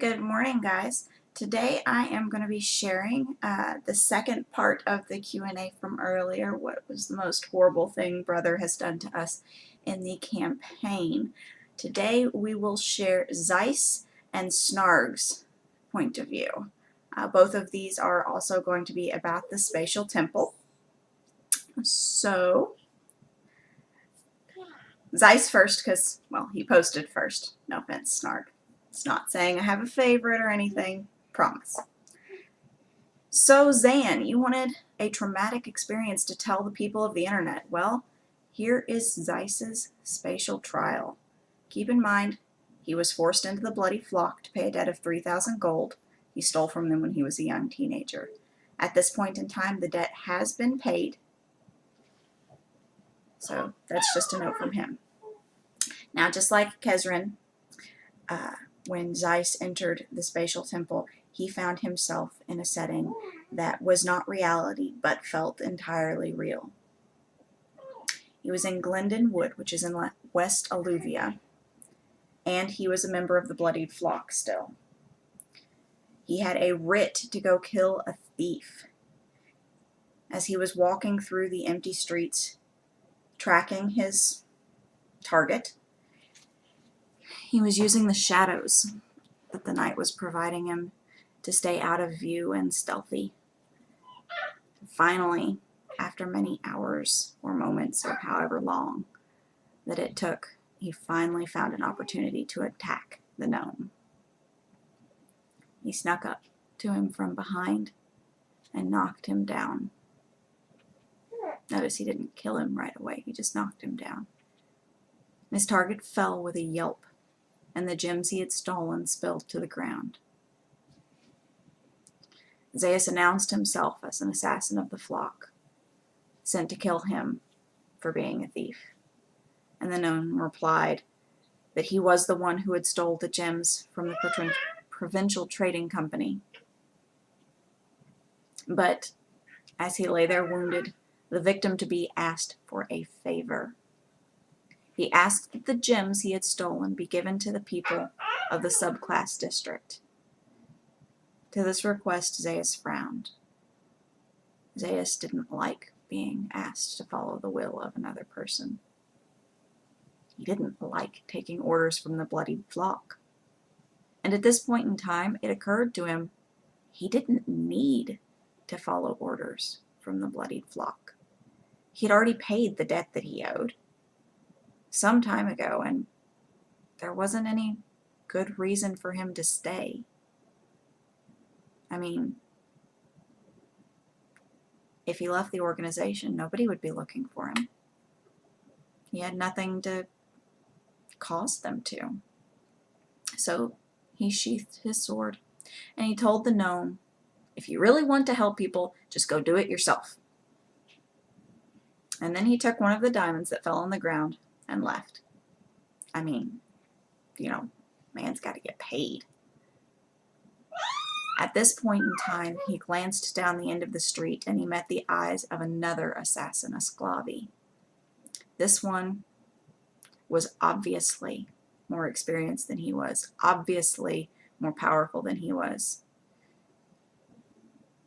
Good morning, guys. Today I am going to be sharing the second part of the Q&A from earlier. What was the most horrible thing Brother has done to us in the campaign? Today we will share Zeiss and Snarg's point of view. Both of these are also going to be about the Spatial Temple. So, Zeiss first because, well, he posted first. No offense, Snarg. It's not saying I have a favorite or anything. Promise. So, Zan, you wanted a traumatic experience to tell the people of the internet. Well, here is Zeiss's spatial trial. Keep in mind, he was forced into the bloody flock to pay a debt of 3,000 gold he stole from them when he was a young teenager. At this point in time, the debt has been paid. So, that's just a note from him. Now, just like Kezrin, when Zeiss entered the Spatial Temple, he found himself in a setting that was not reality, but felt entirely real. He was in Glendon Wood, which is in West Alluvia, and he was a member of the Bloodied Flock still. He had a writ to go kill a thief. As he was walking through the empty streets, tracking his target, he was using the shadows that the night was providing him to stay out of view and stealthy. Finally, after many hours or moments or however long that it took, he finally found an opportunity to attack the gnome. He snuck up to him from behind and knocked him down. Notice he didn't kill him right away, he just knocked him down. His target fell with a yelp, and the gems he had stolen spilled to the ground. Zeiss announced himself as an assassin of the flock, sent to kill him for being a thief. And the gnome replied that he was the one who had stole the gems from the provincial trading company. But as he lay there wounded, the victim-to-be asked for a favor. He asked that the gems he had stolen be given to the people of the subclass district. To this request, Zeiss frowned. Zeiss didn't like being asked to follow the will of another person. He didn't like taking orders from the bloodied flock. And at this point in time, it occurred to him he didn't need to follow orders from the bloodied flock. He had already paid the debt that he owed some time ago, and there wasn't any good reason for him to stay. I mean, if he left the organization, nobody would be looking for him. He had nothing to cause them to. So he sheathed his sword, and he told the gnome, if you really want to help people, just go do it yourself. And then he took one of the diamonds that fell on the ground and left. I mean, you know, man's got to get paid. At this point in time, he glanced down the end of the street and he met the eyes of another assassin, a Sclavi. This one was obviously more experienced than he was, obviously more powerful than he was.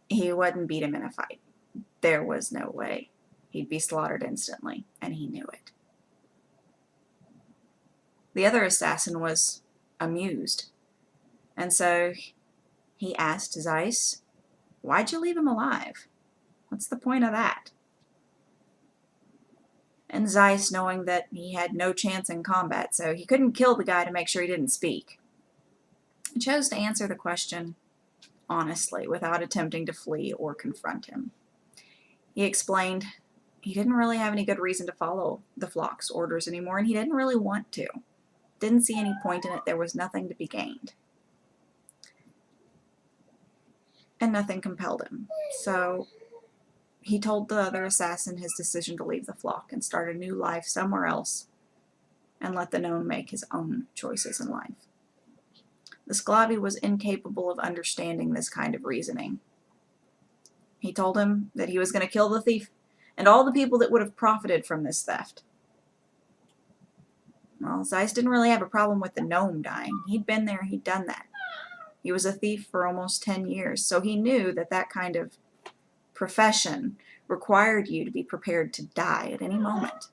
He wouldn't beat him in a fight. There was no way. He'd be slaughtered instantly, and he knew it. The other assassin was amused, and so he asked Zeiss, why'd you leave him alive? What's the point of that? And Zeiss, knowing that he had no chance in combat, so he couldn't kill the guy to make sure he didn't speak, chose to answer the question honestly, without attempting to flee or confront him. He explained he didn't really have any good reason to follow the flock's orders anymore, and he didn't really want to. Didn't see any point in it. There was nothing to be gained. And nothing compelled him. So he told the other assassin his decision to leave the flock and start a new life somewhere else and let the gnome make his own choices in life. The Sclavi was incapable of understanding this kind of reasoning. He told him that he was going to kill the thief and all the people that would have profited from this theft. Well, Zeiss didn't really have a problem with the gnome dying. He'd been there, he'd done that. He was a thief for almost 10 years, so he knew that that kind of profession required you to be prepared to die at any moment.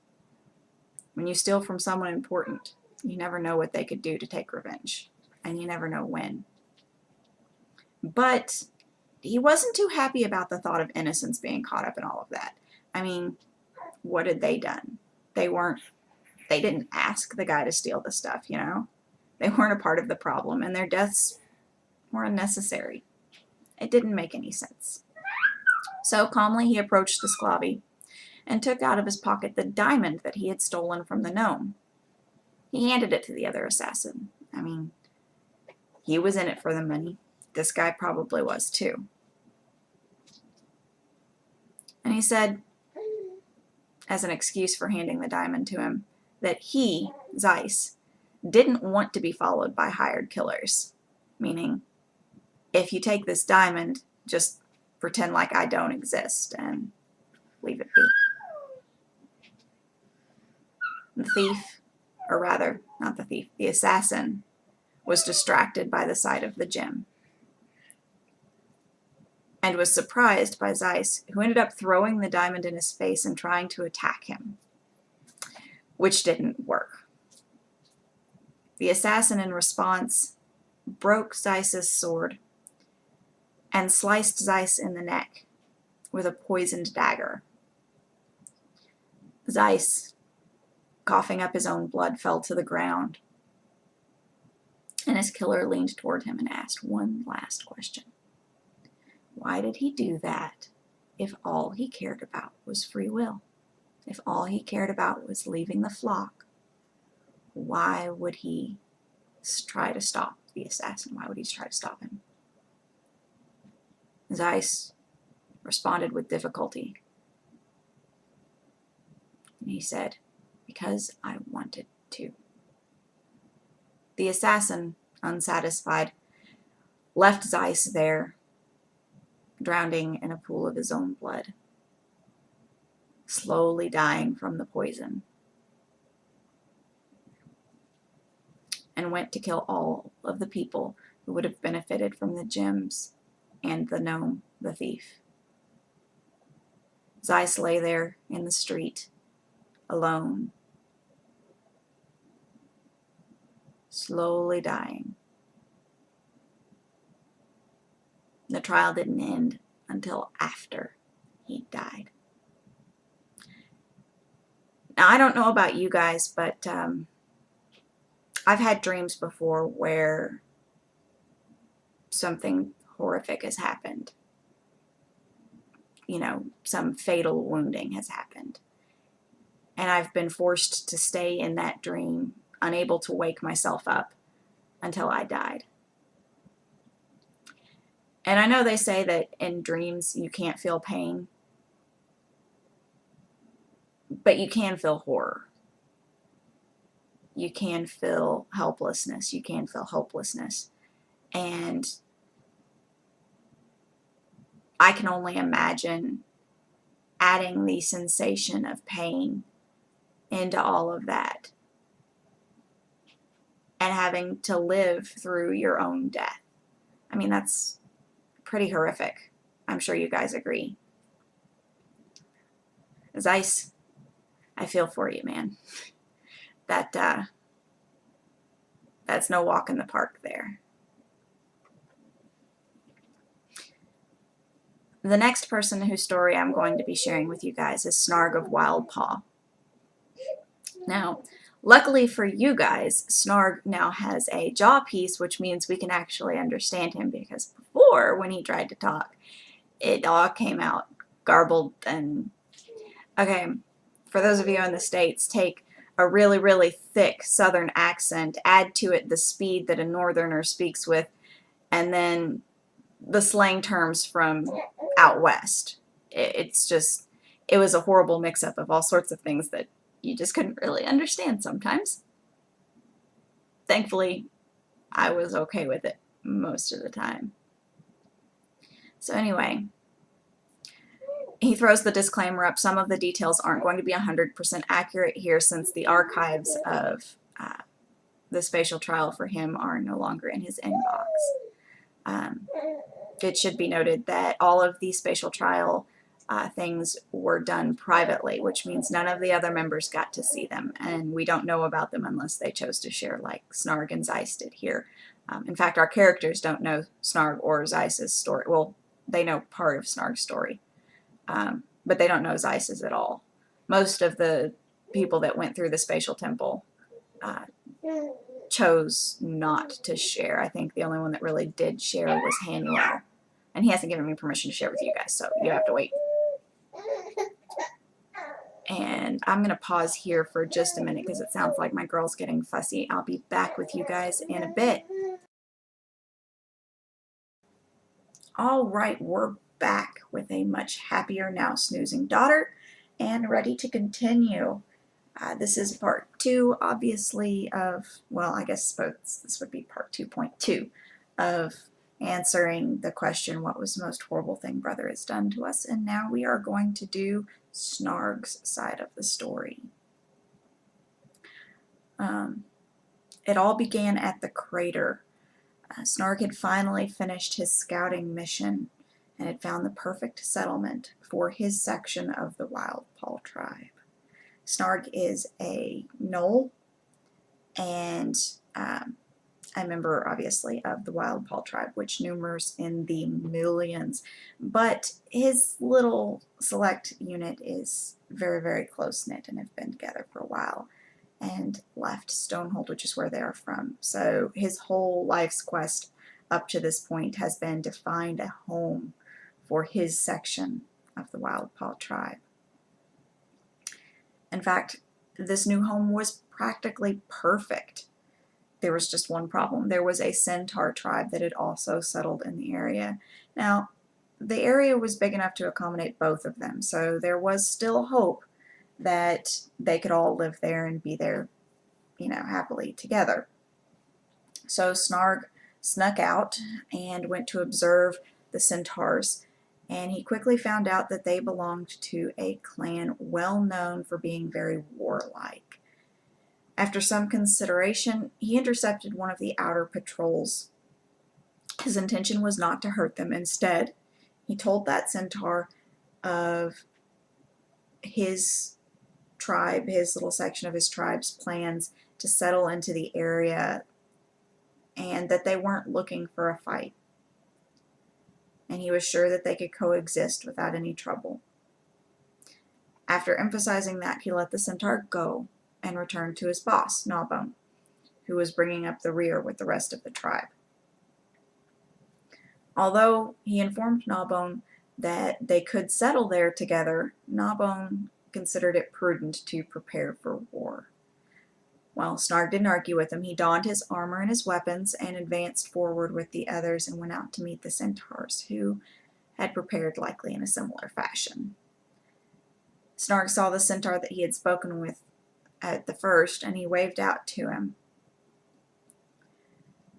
When you steal from someone important, you never know what they could do to take revenge, and you never know when. But he wasn't too happy about the thought of innocents being caught up in all of that. I mean, what had they done? They didn't ask the guy to steal the stuff, you know? They weren't a part of the problem, and their deaths were unnecessary. It didn't make any sense. So calmly he approached the Sclavi and took out of his pocket the diamond that he had stolen from the gnome. He handed it to the other assassin. I mean, he was in it for the money. This guy probably was too. And he said, as an excuse for handing the diamond to him, that he, Zeiss, didn't want to be followed by hired killers. Meaning, if you take this diamond, just pretend like I don't exist and leave it be. The thief, or rather, not the thief, the assassin, was distracted by the sight of the gem and was surprised by Zeiss, who ended up throwing the diamond in his face and trying to attack him, which didn't work. The assassin, in response, broke Zeiss's sword and sliced Zeiss in the neck with a poisoned dagger. Zeiss, coughing up his own blood, fell to the ground, and his killer leaned toward him and asked one last question. Why did he do that if all he cared about was free will? If all he cared about was leaving the flock, why would he try to stop the assassin? Why would he try to stop him? Zeiss responded with difficulty. And he said, because I wanted to. The assassin, unsatisfied, left Zeiss there, drowning in a pool of his own blood, slowly dying from the poison, and went to kill all of the people who would have benefited from the gems and the gnome, the thief. Zeiss lay there in the street, alone, slowly dying. The trial didn't end until after he died. Now, I don't know about you guys, but I've had dreams before where something horrific has happened. You know, some fatal wounding has happened. And I've been forced to stay in that dream, unable to wake myself up until I died. And I know they say that in dreams you can't feel pain, but you can feel horror. You can feel helplessness. You can feel hopelessness. And I can only imagine adding the sensation of pain into all of that and having to live through your own death. I mean, that's pretty horrific. I'm sure you guys agree. Zeiss, I feel for you, man. That's no walk in the park there. The next person whose story I'm going to be sharing with you guys is Snarg of Wildpaw. Now, luckily for you guys, Snarg now has a jaw piece, which means we can actually understand him, because before, when he tried to talk, it all came out garbled and... Okay, for those of you in the States, take a really, really thick Southern accent, add to it the speed that a Northerner speaks with, and then the slang terms from out West. It was a horrible mix-up of all sorts of things that you just couldn't really understand sometimes. Thankfully, I was okay with it most of the time. So anyway, he throws the disclaimer up. Some of the details aren't going to be 100% accurate here, since the archives of the spatial trial for him are no longer in his inbox. It should be noted that all of the spatial trial things were done privately, which means none of the other members got to see them, and we don't know about them unless they chose to share, like Snarg and Zeiss did here. In fact, our characters don't know Snarg or Zeiss's story. Well, they know part of Snarg's story, but they don't know Zeiss's at all. Most of the people that went through the spatial temple chose not to share. I think the only one that really did share was Hanuel, and he hasn't given me permission to share with you guys, so you have to wait. And I'm going to pause here for just a minute because it sounds like my girl's getting fussy. I'll be back with you guys in a bit. All right, we're back with a much happier, now snoozing daughter and ready to continue. This is part 2, obviously, of, well, I guess this would be part 2.2 of answering the question, what was the most horrible thing brother has done to us? And now we are going to do Snarg's side of the story. It all began at the crater. Snarg had finally finished his scouting mission and had found the perfect settlement for his section of the Wild Paw tribe. Snarg is a Knoll and a member, obviously, of the Wild Paw tribe, which numbers in the millions. But his little select unit is very, very close-knit and have been together for a while and left Stonehold, which is where they are from. So his whole life's quest up to this point has been to find a home for his section of the Wild Paw tribe. In fact, this new home was practically perfect. There was just one problem. There was a centaur tribe that had also settled in the area. Now, the area was big enough to accommodate both of them, so there was still hope that they could all live there and be there, you know, happily together. So Snarg snuck out and went to observe the centaurs, and he quickly found out that they belonged to a clan well known for being very warlike. After some consideration, he intercepted one of the outer patrols. His intention was not to hurt them. Instead, he told that centaur of his tribe, his little section of his tribe's plans to settle into the area and that they weren't looking for a fight. And he was sure that they could coexist without any trouble. After emphasizing that, he let the centaur go and returned to his boss, Gnawbone, who was bringing up the rear with the rest of the tribe. Although he informed Gnawbone that they could settle there together, Gnawbone considered it prudent to prepare for war. Well, Snarg didn't argue with him. He donned his armor and his weapons and advanced forward with the others and went out to meet the centaurs, who had prepared likely in a similar fashion. Snarg saw the centaur that he had spoken with at the first, and he waved out to him.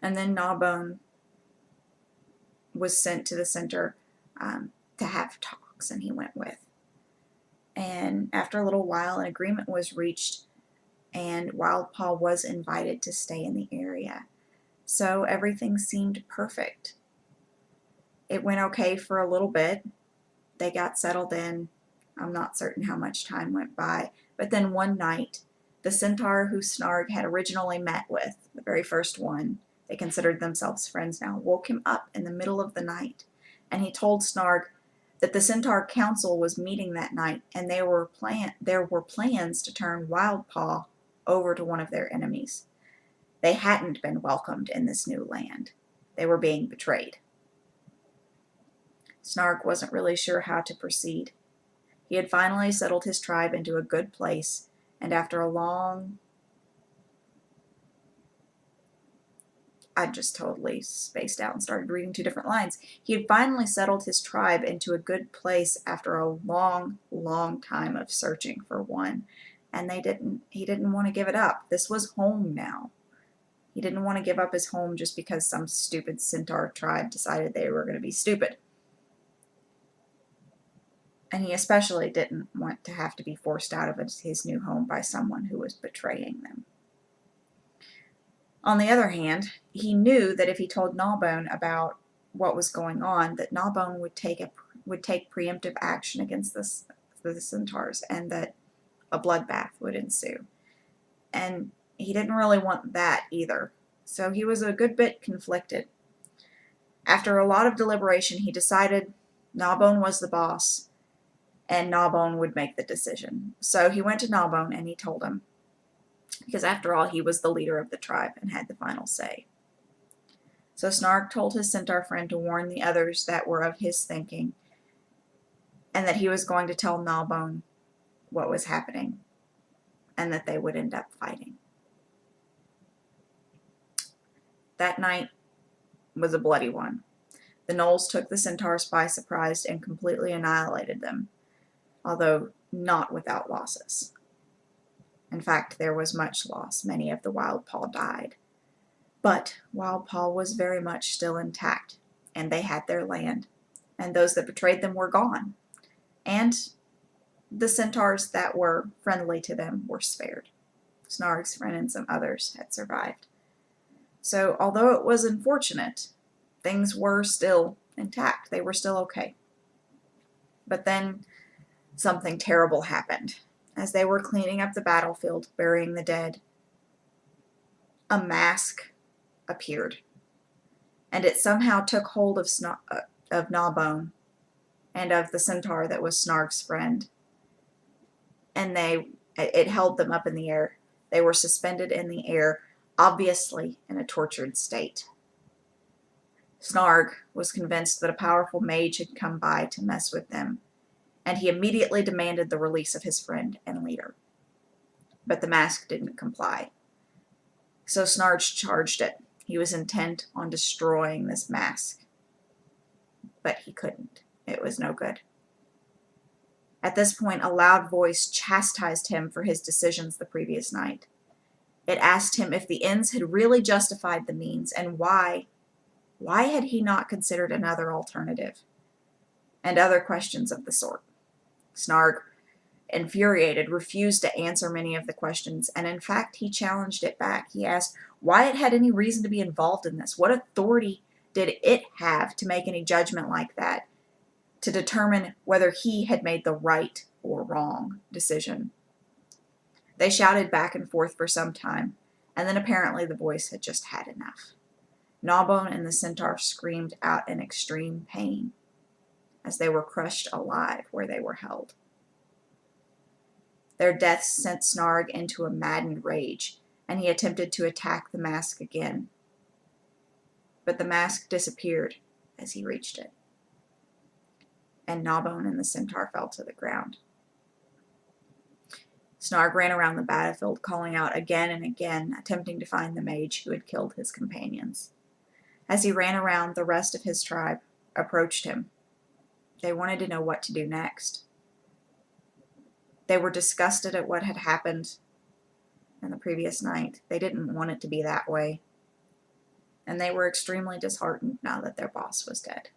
And then Gnawbone was sent to the center to have talks, and he went with. And after a little while, an agreement was reached, and Wild Paw was invited to stay in the area. So everything seemed perfect. It went okay for a little bit. They got settled in. I'm not certain how much time went by. But then one night, the centaur who Snarg had originally met with, the very first one, they considered themselves friends now, woke him up in the middle of the night. And he told Snarg that the Centaur Council was meeting that night, and there were plans to turn Wild Paw over to one of their enemies. They hadn't been welcomed in this new land. They were being betrayed. Snarg wasn't really sure how to proceed. He had finally settled his tribe into a good place, and after a long... I just totally spaced out and started reading 2 different lines. He had finally settled his tribe into a good place after a long, long time of searching for one. And he didn't want to give it up. This was home now. He didn't want to give up his home just because some stupid centaur tribe decided they were going to be stupid. And he especially didn't want to have to be forced out of his new home by someone who was betraying them. On the other hand, he knew that if he told Gnawbone about what was going on, that Gnawbone would take preemptive action against the centaurs, and that a bloodbath would ensue. And he didn't really want that either, so he was a good bit conflicted. After a lot of deliberation, he decided Gnawbone was the boss, and Gnawbone would make the decision. So he went to Gnawbone and he told him, because after all, he was the leader of the tribe and had the final say. So Snarg told his centaur friend to warn the others that were of his thinking, and that he was going to tell Gnawbone what was happening, and that they would end up fighting. That night was a bloody one. The Gnolls took the centaurs by surprise and completely annihilated them, although not without losses. In fact, there was much loss. Many of the Wild Paw died. But Wild Paw was very much still intact, and they had their land, and those that betrayed them were gone, and the centaurs that were friendly to them were spared. Snarg's friend and some others had survived. So, although it was unfortunate, things were still intact. They were still okay. But then something terrible happened. As they were cleaning up the battlefield, burying the dead, a mask appeared, and it somehow took hold of Gnawbone and of the centaur that was Snarg's friend, and it held them up in the air. They were suspended in the air, obviously in a tortured state. Snarg was convinced that a powerful mage had come by to mess with them, and he immediately demanded the release of his friend and leader. But the mask didn't comply. So Snarg charged it. He was intent on destroying this mask. But he couldn't. It was no good. At this point, a loud voice chastised him for his decisions the previous night. It asked him if the ends had really justified the means, and why. Why had he not considered another alternative? And other questions of the sort. Snarg, infuriated, refused to answer many of the questions, and in fact he challenged it back. He asked why it had any reason to be involved in this. What authority did it have to make any judgment like that, to determine whether he had made the right or wrong decision? They shouted back and forth for some time, and then apparently the voice had just had enough. Gnawbone and the centaur screamed out in extreme pain as they were crushed alive where they were held. Their deaths sent Snarg into a maddened rage, and he attempted to attack the mask again. But the mask disappeared as he reached it, and Gnawbone and the centaur fell to the ground. Snarg ran around the battlefield, calling out again and again, attempting to find the mage who had killed his companions. As he ran around, the rest of his tribe approached him. They wanted to know what to do next. They were disgusted at what had happened in the previous night. They didn't want it to be that way. And they were extremely disheartened now that their boss was dead.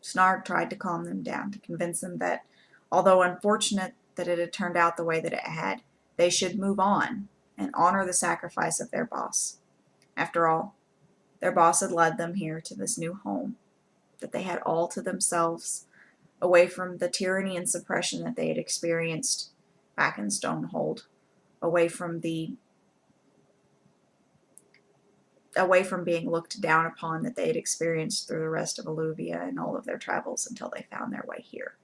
Snarg tried to calm them down, to convince them that, although unfortunate that it had turned out the way that it had, they should move on and honor the sacrifice of their boss. After all, their boss had led them here to this new home that they had all to themselves, away from the tyranny and suppression that they had experienced back in Stonehold, away from being looked down upon that they had experienced through the rest of Alluvia and all of their travels until they found their way here.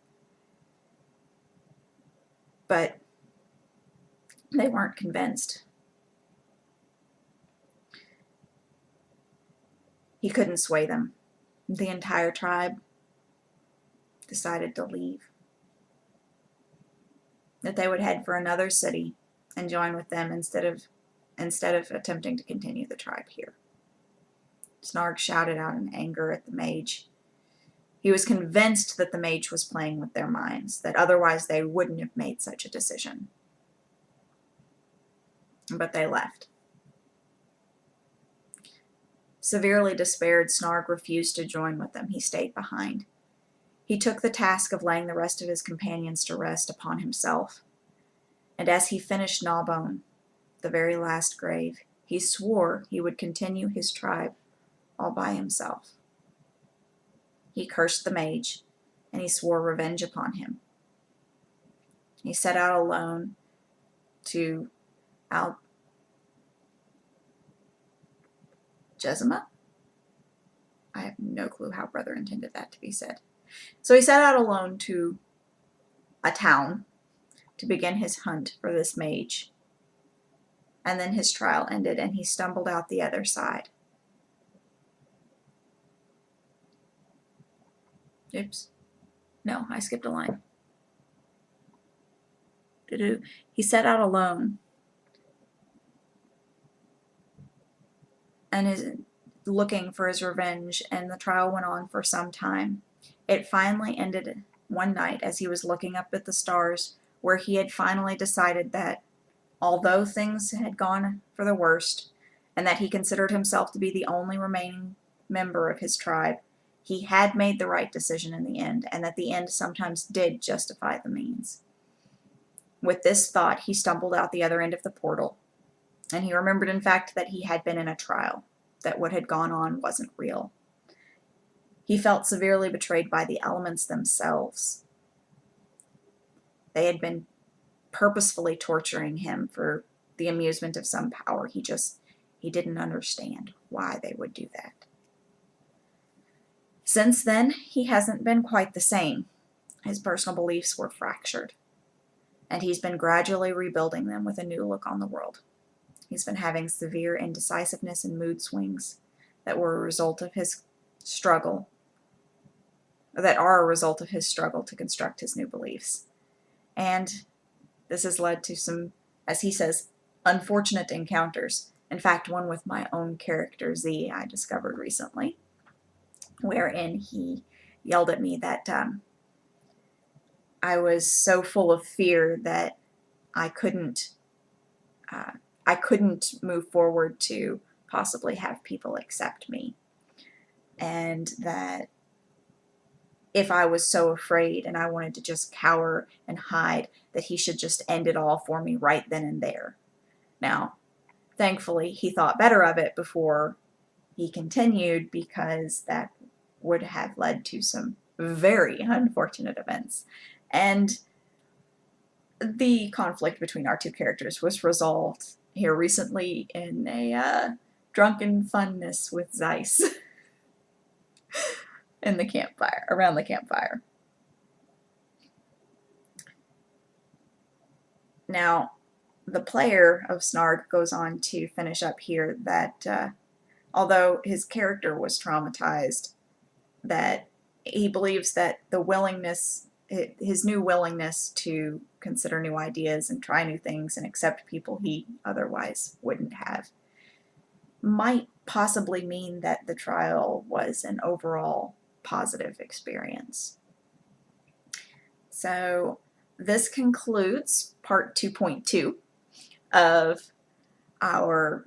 But they weren't convinced. He couldn't sway them. The entire tribe decided to leave. That they would head for another city and join with them instead of attempting to continue the tribe here. Snarg shouted out in anger at the mage. He was convinced that the mage was playing with their minds, that otherwise they wouldn't have made such a decision. But they left. Severely despaired, Snarg refused to join with them. He stayed behind. He took the task of laying the rest of his companions to rest upon himself. And as he finished Gnawbone, the very last grave, he swore he would continue his tribe all by himself. he cursed the mage, and he swore revenge upon him. He set out alone to Xahnastma? I have no clue how brother intended that to be said. So he set out alone to a town to begin his hunt for this mage. And then his trial ended, and he stumbled out the other side. Oops. No, I skipped a line. He set out alone and is looking for his revenge, and the trial went on for some time. It finally ended one night as he was looking up at the stars, where he had finally decided that although things had gone for the worst, and that he considered himself to be the only remaining member of his tribe, he had made the right decision in the end, and that the end sometimes did justify the means. With this thought, he stumbled out the other end of the portal, and he remembered, in fact, that he had been in a trial, that what had gone on wasn't real. He felt severely betrayed by the elements themselves. They had been purposefully torturing him for the amusement of some power. He didn't understand why they would do that. Since then, he hasn't been quite the same. His personal beliefs were fractured, and he's been gradually rebuilding them with a new look on the world. He's been having severe indecisiveness and mood swings that were a result of his struggle, to construct his new beliefs. And this has led to some, as he says, unfortunate encounters. In fact, one with my own character, Z, I discovered recently, wherein he yelled at me that I was so full of fear that I couldn't move forward to possibly have people accept me, and that if I was so afraid and I wanted to just cower and hide, that he should just end it all for me right then and there. Now, thankfully, he thought better of it before he continued, because that would have led to some very unfortunate events. And the conflict between our two characters was resolved here recently in a drunken funness with Zeiss in the campfire, around the campfire. Now, the player of Snarg goes on to finish up here that although his character was traumatized, that he believes that his new willingness to consider new ideas and try new things and accept people he otherwise wouldn't have might possibly mean that the trial was an overall positive experience. So this concludes part 2.2 of our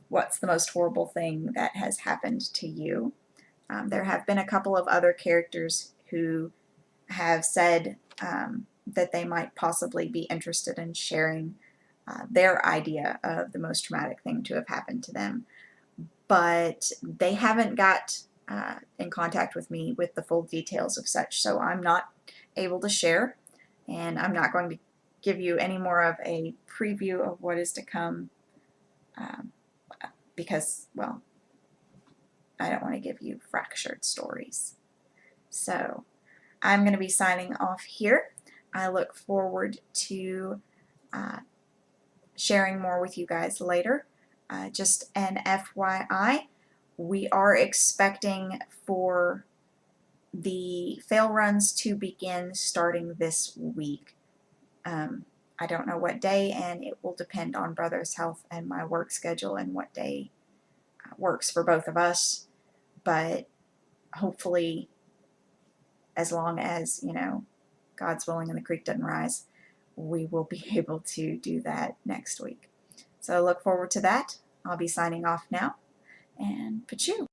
What's the Most Horrible Thing That Has Happened to You? There have been a couple of other characters who have said that they might possibly be interested in sharing their idea of the most traumatic thing to have happened to them, but they haven't got in contact with me with the full details of such, so I'm not able to share, and I'm not going to give you any more of a preview of what is to come because, well, I don't want to give you fractured stories. So I'm going to be signing off here. I look forward to sharing more with you guys later. Just an FYI, we are expecting for the fail runs to begin starting this week. I don't know what day, and it will depend on Brother's health and my work schedule and what day works for both of us. But hopefully, as long as, God's willing and the creek doesn't rise, we will be able to do that next week. So I look forward to that. I'll be signing off now, and Pachu.